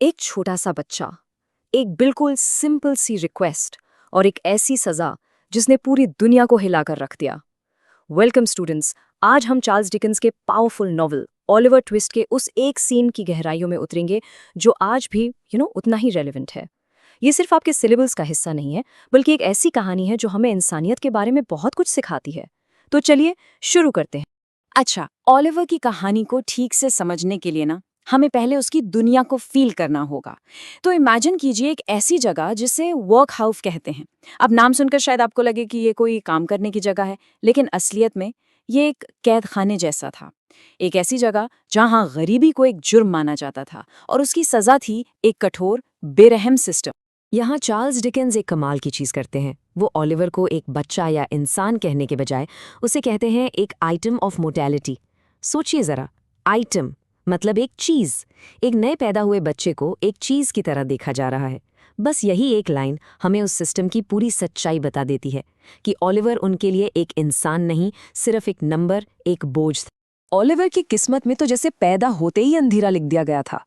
एक छोटा सा बच्चा, एक बिल्कुल सिंपल सी रिक्वेस्ट और एक ऐसी सजा जिसने पूरी दुनिया को हिलाकर रख दिया। वेलकम स्टूडेंट्स, आज हम चार्ल्स डिकेंस के पावरफुल नॉवल ओलिवर ट्विस्ट के उस एक सीन की गहराइयों में उतरेंगे जो आज भी उतना ही रेलेवेंट है। ये सिर्फ आपके सिलेबस का हिस्सा नहीं है, बल्कि एक ऐसी कहानी है जो हमें इंसानियत के बारे में बहुत कुछ सिखाती है। तो चलिए शुरू करते हैं। अच्छा, ओलिवर की कहानी को ठीक से समझने के लिए ना हमें पहले उसकी दुनिया को फील करना होगा। तो इमेजिन कीजिए एक ऐसी जगह जिसे वर्क हाउस कहते हैं। अब नाम सुनकर शायद आपको लगे कि ये कोई काम करने की जगह है, लेकिन असलियत में ये एक कैद खाने जैसा था। एक ऐसी जगह जहां गरीबी को एक जुर्म माना जाता था और उसकी सजा थी एक कठोर बेरहम सिस्टम। यहाँ चार्ल्स डिकेंस एक कमाल की चीज़ करते हैं। वो ओलिवर को एक बच्चा या इंसान कहने के बजाय उसे कहते हैं एक आइटम ऑफ मोर्टेलिटी। सोचिए ज़रा, आइटम मतलब एक चीज़। एक नए पैदा हुए बच्चे को एक चीज़ की तरह देखा जा रहा है। बस यही एक लाइन हमें उस सिस्टम की पूरी सच्चाई बता देती है कि ओलिवर उनके लिए एक इंसान नहीं, सिर्फ एक नंबर, एक बोझ था। ओलिवर की किस्मत में तो जैसे पैदा होते ही अंधेरा लिख दिया गया था।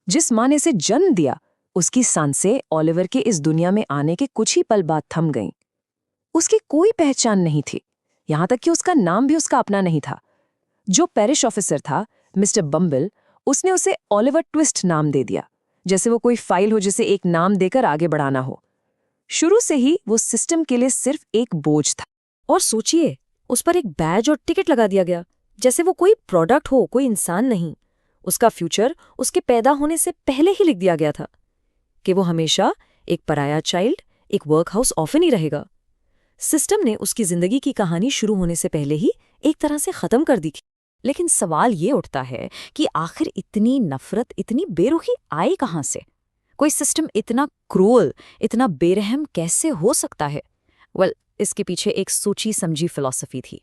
जिस माँ ने इसे जन्म दिया, उसकी सांसें ओलिवर के इस दुनिया में आने के कुछ ही पल बाद थम गईं। उसकी कोई पहचान नहीं थी, यहां तक कि उसका नाम भी उसका अपना नहीं था। जो पैरिश ऑफिसर था, मिस्टर बम्बल, उसने उसे ओलिवर ट्विस्ट नाम दे दिया, जैसे वो कोई फाइल हो जिसे एक नाम देकर आगे बढ़ाना हो। शुरू से ही वो सिस्टम के लिए सिर्फ एक बोझ था। और सोचिए, उस पर एक बैज और टिकट लगा दिया गया, जैसे वो कोई प्रोडक्ट हो, कोई इंसान नहीं। उसका फ्यूचर उसके पैदा होने से पहले ही लिख दिया गया था कि वो हमेशा एक पराया चाइल्ड, एक वर्क हाउस ऑर्फन ही रहेगा। सिस्टम ने उसकी जिंदगी की कहानी शुरू होने से पहले ही एक तरह से खत्म कर दी थी। लेकिन सवाल ये उठता है कि आखिर इतनी नफरत, इतनी बेरुखी आई कहां से? कोई सिस्टम इतना क्रूअल, इतना बेरहम कैसे हो सकता है? इसके पीछे एक सोची समझी फिलॉसफी थी।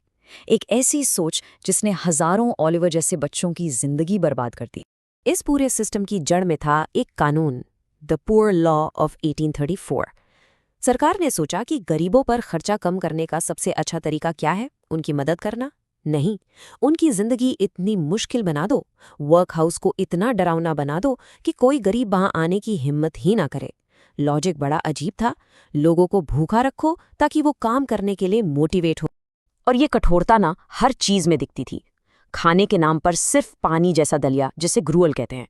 एक ऐसी सोच जिसने हजारों ओलिवर जैसे बच्चों की जिंदगी बर्बाद कर दी। इस पूरे सिस्टम की जड़ में था एक कानून, द पुअर लॉ ऑफ 1834। सरकार ने सोचा कि गरीबों पर खर्चा कम करने का सबसे अच्छा तरीका क्या है? उनकी मदद करना? नहीं, उनकी जिंदगी इतनी मुश्किल बना दो, वर्क हाउस को इतना डरावना बना दो कि कोई गरीब वहां आने की हिम्मत ही ना करे। लॉजिक बड़ा अजीब था। लोगों को भूखा रखो ताकि वो काम करने के लिए मोटिवेट हो। और ये कठोरता ना हर चीज में दिखती थी। खाने के नाम पर सिर्फ पानी जैसा दलिया, जिसे ग्रुअल कहते हैं।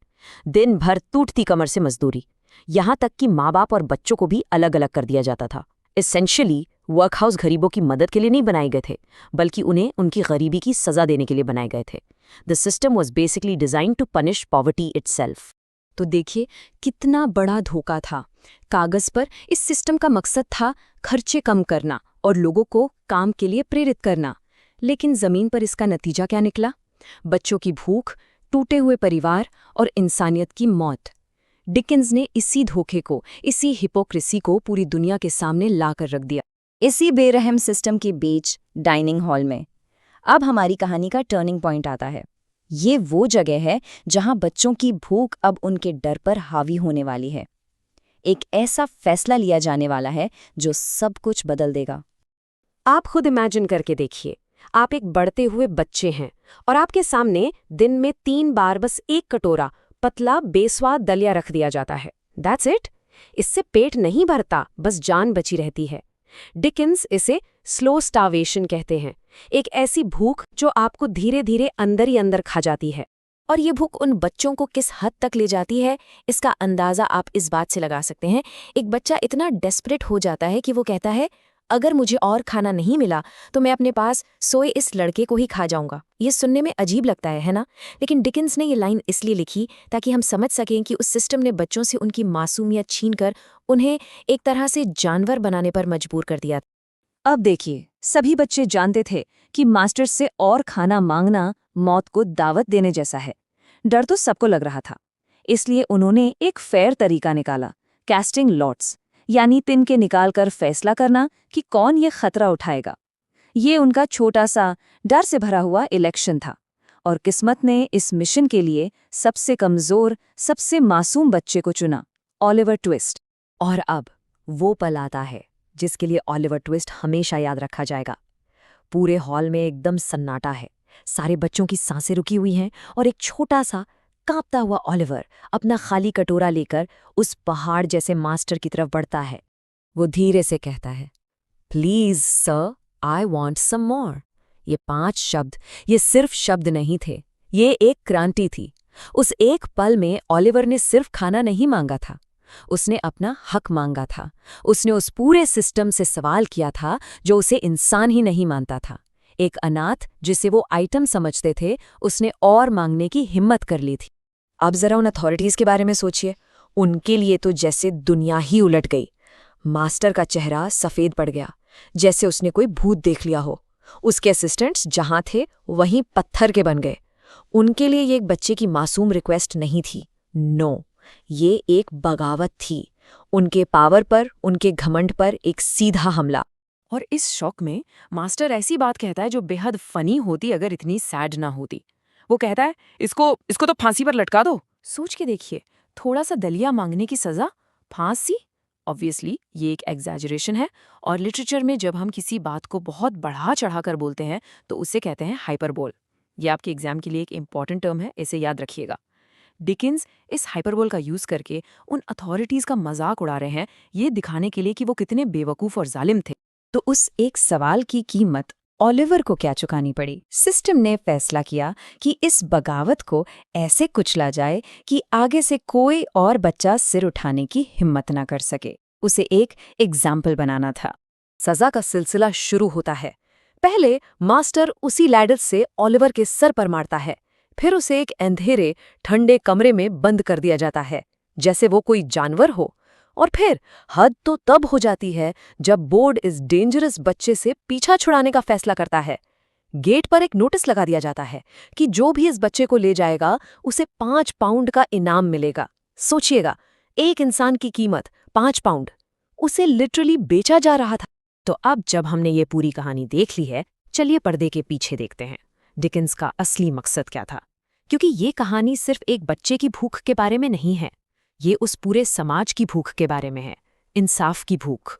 दिन भर टूटती कमर से मजदूरी। यहां तक कि माँ बाप और बच्चों को भी अलग अलग कर दिया जाता था। एसेंशियली वर्क हाउस गरीबों की मदद के लिए नहीं बनाए गए थे, बल्कि उन्हें उनकी गरीबी की सजा देने के लिए बनाए गए थे। The system was basically design to punish poverty itself. तो देखिए कितना बड़ा धोखा था। कागज पर इस सिस्टम का मकसद था खर्चे कम करना और लोगों को काम के लिए प्रेरित करना। लेकिन जमीन पर इसका नतीजा क्या निकला? बच्चों की भूख, टूटे हुए परिवार और इंसानियत की मौत। डिकेंस ने इसी धोखे को, इसी हिपोक्रेसी को पूरी दुनिया के सामने लाकर रख दिया। इसी बेरहम सिस्टम के बीच डाइनिंग हॉल में अब हमारी कहानी का टर्निंग पॉइंट आता है। ये वो जगह है जहां बच्चों की भूख अब उनके डर पर हावी होने वाली है। एक ऐसा फैसला लिया जाने वाला है जो सब कुछ बदल देगा। आप खुद इमेजिन करके देखिए, आप एक बढ़ते हुए बच्चे हैं और आपके सामने दिन में 3 बार बस एक कटोरा पतला बेस्वाद दलिया रख दिया जाता है। That's it. इससे पेट नहीं भरता, बस जान बची रहती है। डिकेंस इसे स्लो स्टार्वेशन कहते हैं। एक ऐसी भूख जो आपको धीरे धीरे अंदर ही अंदर खा जाती है। और ये भूख उन बच्चों को किस हद तक ले जाती है, इसका अंदाजा आप इस बात से लगा सकते हैं। एक बच्चा इतना डेस्परेट हो जाता है कि वो कहता है, अगर मुझे और खाना नहीं मिला तो मैं अपने पास सोए इस लड़के को ही खा जाऊंगा। ये सुनने में अजीब लगता है ना? लेकिन डिकेंस ने ये लाइन इसलिए लिखी ताकि हम समझ सकें कि उस सिस्टम ने बच्चों से उनकी मासूमियत छीनकर उन्हें एक तरह से जानवर बनाने पर मजबूर कर दिया। अब देखिए, सभी बच्चे जानते थे कि मास्टर से और खाना मांगना मौत को दावत देने जैसा है। डर तो सबको लग रहा था, इसलिए उन्होंने एक फेयर तरीका निकाला, कैस्टिंग लॉट्स, यानी तिनके निकालकर फैसला करना कि कौन ये खतरा उठाएगा। ये उनका छोटा सा डर से भरा हुआ इलेक्शन था। और किस्मत ने इस मिशन के लिए सबसे कमजोर, सबसे मासूम बच्चे को चुना, ओलिवर ट्विस्ट। और अब वो पल आता है जिसके लिए ओलिवर ट्विस्ट हमेशा याद रखा जाएगा। पूरे हॉल में एकदम सन्नाटा है। सारे बच्चों की सांसें रुकी हुई हैं और एक छोटा सा कांपता हुआ ओलिवर अपना खाली कटोरा लेकर उस पहाड़ जैसे मास्टर की तरफ बढ़ता है। वो धीरे से कहता है, please sir, I want some more. ये 5 शब्द, ये सिर्फ शब्द नहीं थे, ये एक क्रांति थी। उस एक पल में ओलिवर ने सिर्फ खाना नहीं मांगा था, उसने अपना हक मांगा था। उसने उस पूरे सिस्टम से सवाल किया था जो उसे इंसान ही नहीं मानता था। एक अनाथ जिसे वो आइटम समझते थे, उसने और मांगने की हिम्मत कर ली थी। अब जरा उन अथॉरिटीज के बारे में सोचिए। उनके लिए तो जैसे दुनिया ही उलट गई। मास्टर का चेहरा सफेद पड़ गया, जैसे उसने कोई भूत देख लिया हो। उसके असिस्टेंट्स जहां थे वहीं पत्थर के बन गए। उनके लिए ये एक बच्चे की मासूम रिक्वेस्ट नहीं थी, नो, ये एक बगावत थी। उनके पावर पर, उनके घमंड पर एक सीधा हमला। और इस शौक में मास्टर ऐसी बात कहता है जो बेहद फनी होती अगर इतनी सैड ना होती। वो कहता है, इसको तो फांसी पर लटका दो। सोच के देखिए, थोड़ा सा दलिया मांगने की सजा, फांसी। ऑब्वियसली ये एक एग्जैजरेशन है, और लिटरेचर में जब हम किसी बात को बहुत बढ़ा चढ़ा कर बोलते हैं तो उसे कहते हैं हाइपरबोल। ये आपके एग्जाम के लिए एक इंपॉर्टेंट टर्म है, इसे याद रखिएगा। डिकिंस इस हाइपरबोल का यूज करके उन अथॉरिटीज का मजाक उड़ा रहे हैं, ये दिखाने के लिए कि वो कितने बेवकूफ और जालिम थे। तो उस एक सवाल की कीमत ओलिवर को क्या चुकानी पड़ी? सिस्टम ने फैसला किया कि इस बगावत को ऐसे कुचला जाए कि आगे से कोई और बच्चा सिर उठाने की हिम्मत ना कर सके। उसे एक एग्जाम्पल बनाना था। सजा का सिलसिला शुरू होता है। पहले मास्टर उसी लैडर से ओलिवर के सर पर मारता है, फिर उसे एक अंधेरे ठंडे कमरे में बंद कर दिया जाता है जैसे वो कोई जानवर हो। और फिर हद तो तब हो जाती है जब बोर्ड इस डेंजरस बच्चे से पीछा छुड़ाने का फैसला करता है। गेट पर एक नोटिस लगा दिया जाता है कि जो भी इस बच्चे को ले जाएगा उसे 5 पाउंड का इनाम मिलेगा। सोचिएगा, एक इंसान की कीमत 5 पाउंड। उसे लिटरली बेचा जा रहा था। तो अब जब हमने ये पूरी कहानी देख ली है, चलिए पर्दे के पीछे देखते हैं डिकिंस का असली मकसद क्या था। क्योंकि ये कहानी सिर्फ एक बच्चे की भूख के बारे में नहीं है, ये उस पूरे समाज की भूख के बारे में है, इंसाफ की भूख।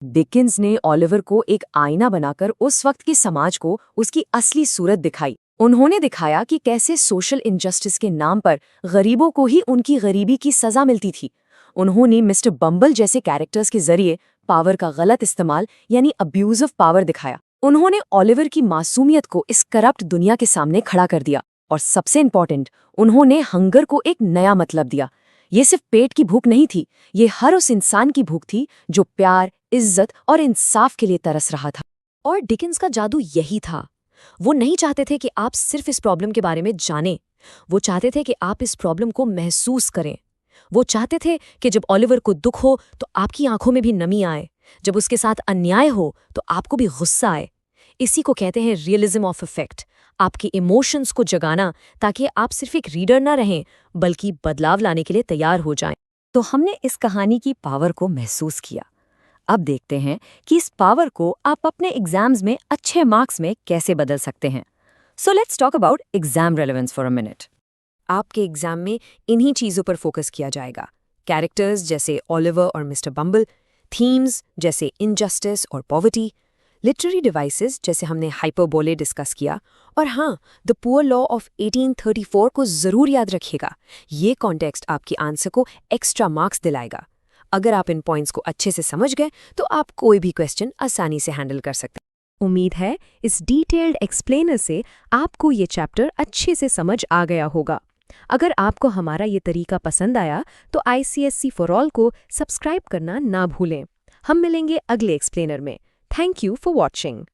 डिकिंस ने ओलिवर को एक आईना बनाकर उस वक्त की समाज को उसकी असली सूरत दिखाई। उन्होंने दिखाया कि कैसे सोशल इनजस्टिस के नाम पर गरीबों को ही उनकी गरीबी की सजा मिलती थी। उन्होंने मिस्टर बम्बल जैसे कैरेक्टर्स के जरिए पावर का गलत इस्तेमाल यानी अब्यूज ऑफ पावर दिखाया। उन्होंने ओलिवर की मासूमियत को इस करप्ट दुनिया के सामने खड़ा कर दिया। और सबसे इम्पोर्टेंट, उन्होंने हंगर को एक नया मतलब दिया। ये सिर्फ पेट की भूख नहीं थी, ये हर उस इंसान की भूख थी जो प्यार, इज्जत और इंसाफ के लिए तरस रहा था। और डिकिंस का जादू यही था। वो नहीं चाहते थे कि आप सिर्फ इस प्रॉब्लम के बारे में जानें, वो चाहते थे कि आप इस प्रॉब्लम को महसूस करें। वो चाहते थे कि जब ओलिवर को दुख हो तो आपकी आंखों में भी नमी आए, जब उसके साथ अन्याय हो तो आपको भी गुस्सा आए। इसी को कहते हैं रियलिज्म ऑफ इफेक्ट, आपके इमोशंस को जगाना ताकि आप सिर्फ एक रीडर ना रहें बल्कि बदलाव लाने के लिए तैयार हो जाएं। तो हमने इस कहानी की पावर को महसूस किया। अब देखते हैं कि इस पावर को आप अपने एग्जाम्स में अच्छे मार्क्स में कैसे बदल सकते हैं। So let's talk about exam relevance for a minute. आपके एग्जाम में इन्हीं चीज़ों पर फोकस किया जाएगा। कैरेक्टर्स जैसे ओलिवर और मिस्टर बम्बल, थीम्स जैसे इनजस्टिस और पॉवर्टी, लिटरेरी डिवाइसेस जैसे हमने हाइपरबोले डिस्कस किया, और हाँ, द पुअर लॉ ऑफ 1834 को ज़रूर याद रखिएगा। ये कॉन्टेक्स्ट आपकी आंसर को एक्स्ट्रा मार्क्स दिलाएगा। अगर आप इन पॉइंट्स को अच्छे से समझ गए तो आप कोई भी क्वेश्चन आसानी से हैंडल कर सकते हैं। उम्मीद है इस डिटेल्ड एक्सप्लेनर से आपको ये चैप्टर अच्छे से समझ आ गया होगा। अगर आपको हमारा ये तरीका पसंद आया तो ICSE फॉर ऑल को सब्सक्राइब करना ना भूलें। हम मिलेंगे अगले एक्सप्लेनर में। Thank you for watching.